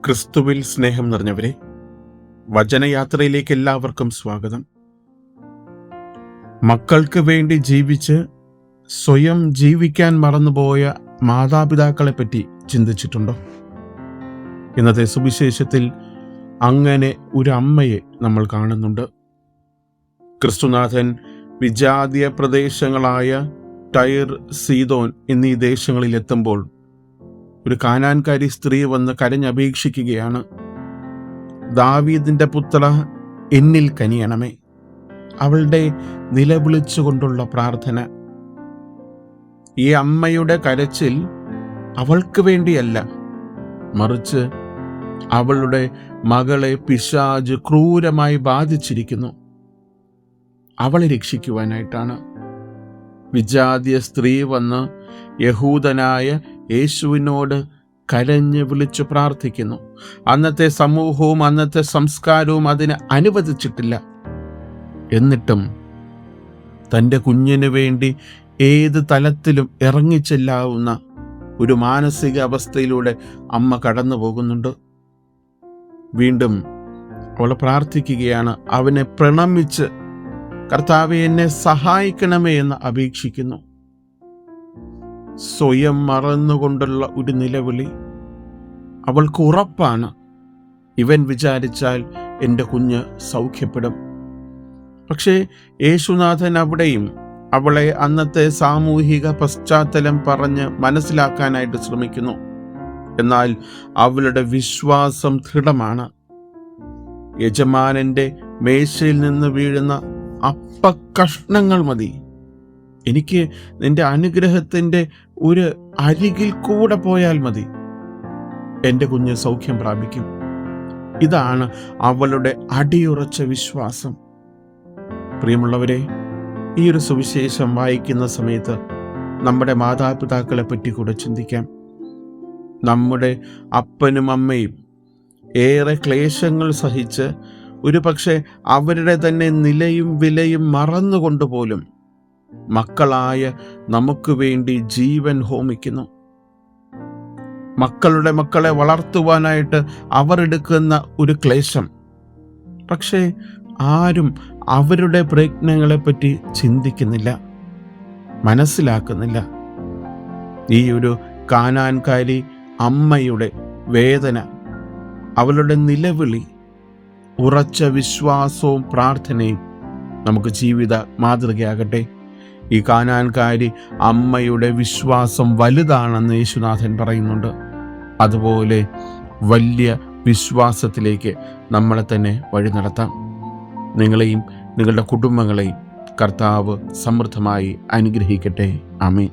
ക്രിസ്തുവിൽ സ്നേഹം നിറഞ്ഞവരെ, വചനയാത്രയിലേക്ക് എല്ലാവർക്കും സ്വാഗതം. മക്കൾക്ക് വേണ്ടി ജീവിച്ച് സ്വയം ജീവിക്കാൻ മറന്നുപോയ മാതാപിതാക്കളെ പറ്റി ചിന്തിച്ചിട്ടുണ്ടോ? ഇന്നത്തെ സുവിശേഷത്തിൽ അങ്ങനെ ഒരു അമ്മയെ നമ്മൾ കാണുന്നുണ്ട്. ക്രിസ്തുനാഥൻ വിജാതീയ പ്രദേശങ്ങളായ ടൈർ, സീദോൻ എന്നീ ദേശങ്ങളിൽ എത്തുമ്പോൾ ഒരു കാനാൻകാരി സ്ത്രീ വന്ന് കരഞ്ഞപേക്ഷിക്കുകയാണ്, ദാവീദിന്റെ പുത്ര, എന്നിൽ കനിയണമേ. അവളുടെ നിലവിളിച്ചുകൊണ്ടുള്ള പ്രാർത്ഥന. ഈ അമ്മയുടെ കരച്ചിൽ അവൾക്ക് വേണ്ടിയല്ല, മറിച്ച് അവളുടെ മകളെ പിശാച് ക്രൂരമായി ബാധിച്ചിരിക്കുന്നു. അവളെ രക്ഷിക്കുവാനായിട്ടാണ്. വിജാതീയ സ്ത്രീ വന്ന് യഹൂദനായ യേശുവിനോട് കരഞ്ഞ് വിളിച്ചു പ്രാർത്ഥിക്കുന്നു. അന്നത്തെ സമൂഹവും അന്നത്തെ സംസ്കാരവും അതിന് അനുവദിച്ചിട്ടില്ല. എന്നിട്ടും തൻ്റെ കുഞ്ഞിന് വേണ്ടി ഏത് തലത്തിലും ഇറങ്ങിച്ചെല്ലാവുന്ന ഒരു മാനസിക അവസ്ഥയിലൂടെ അമ്മ കടന്നു പോകുന്നുണ്ട്. വീണ്ടും അവൾ പ്രാർത്ഥിക്കുകയാണ്, അവനെ പ്രണമിച്ച് കർത്താവേ, എന്നെ സഹായിക്കണമേ എന്ന് അപേക്ഷിക്കുന്നു. സ്വയം മറന്നുകൊണ്ടുള്ള ഒരു നിലവിളി. അവൾക്ക് ഉറപ്പാണ്, ഇവൻ വിചാരിച്ചാൽ എൻ്റെ കുഞ്ഞ് സൗഖ്യപ്പെടും. പക്ഷേ യേശുനാഥൻ അവിടെയും അവളെ അന്നത്തെ സാമൂഹിക പശ്ചാത്തലം പറഞ്ഞ് മനസ്സിലാക്കാനായിട്ട് ശ്രമിക്കുന്നു. എന്നാൽ അവളുടെ വിശ്വാസം ദൃഢമാണ്. യജമാനന്റെ മേശയിൽ നിന്ന് വീഴുന്ന അപ്പക്കഷ്ണങ്ങൾ മതി, എനിക്ക് നിന്റെ അനുഗ്രഹത്തിൻ്റെ ഒരു അരികിൽ കൂടെ പോയാൽ മതി, എൻ്റെ കുഞ്ഞ് സൗഖ്യം പ്രാപിക്കും. ഇതാണ് അവളുടെ അടിയുറച്ച വിശ്വാസം. പ്രിയമുള്ളവരെ, ഈ ഒരു സുവിശേഷം വായിക്കുന്ന സമയത്ത് നമ്മുടെ മാതാപിതാക്കളെ പറ്റി കൂടെ ചിന്തിക്കാം. നമ്മുടെ അപ്പനും അമ്മയും ഏറെ ക്ലേശങ്ങൾ സഹിച്ച് ഒരു പക്ഷേ അവരുടെ തന്നെ നിലയും വിലയും മറന്നുകൊണ്ടുപോലും മക്കളായ നമുക്ക് വേണ്ടി ജീവൻ ഹോമിക്കുന്നു. മക്കളുടെ മക്കളെ വളർത്തുവാനായിട്ട് അവർ എടുക്കുന്ന ഒരു ക്ലേശം. പക്ഷേ ആരും അവരുടെ പ്രയത്നങ്ങളെപ്പറ്റി ചിന്തിക്കുന്നില്ല, മനസ്സിലാക്കുന്നില്ല. ഈ ഒരു കാനാൻകാരി അമ്മയുടെ വേദന, അവളുടെ നിലവിളി, ഉറച്ച വിശ്വാസവും പ്രാർത്ഥനയും നമുക്ക് ജീവിത മാതൃകയാകട്ടെ. ഈ കാനാൻകാരി അമ്മയുടെ വിശ്വാസം വലുതാണെന്ന് യേശുനാഥൻ പറയുന്നുണ്ട്. അതുപോലെ വലിയ വിശ്വാസത്തിലേക്ക് നമ്മളെ തന്നെ വഴി നടത്താം. നിങ്ങളെയും നിങ്ങളുടെ കുടുംബങ്ങളെയും കർത്താവ് സമൃദ്ധമായി അനുഗ്രഹിക്കട്ടെ. ആമേൻ.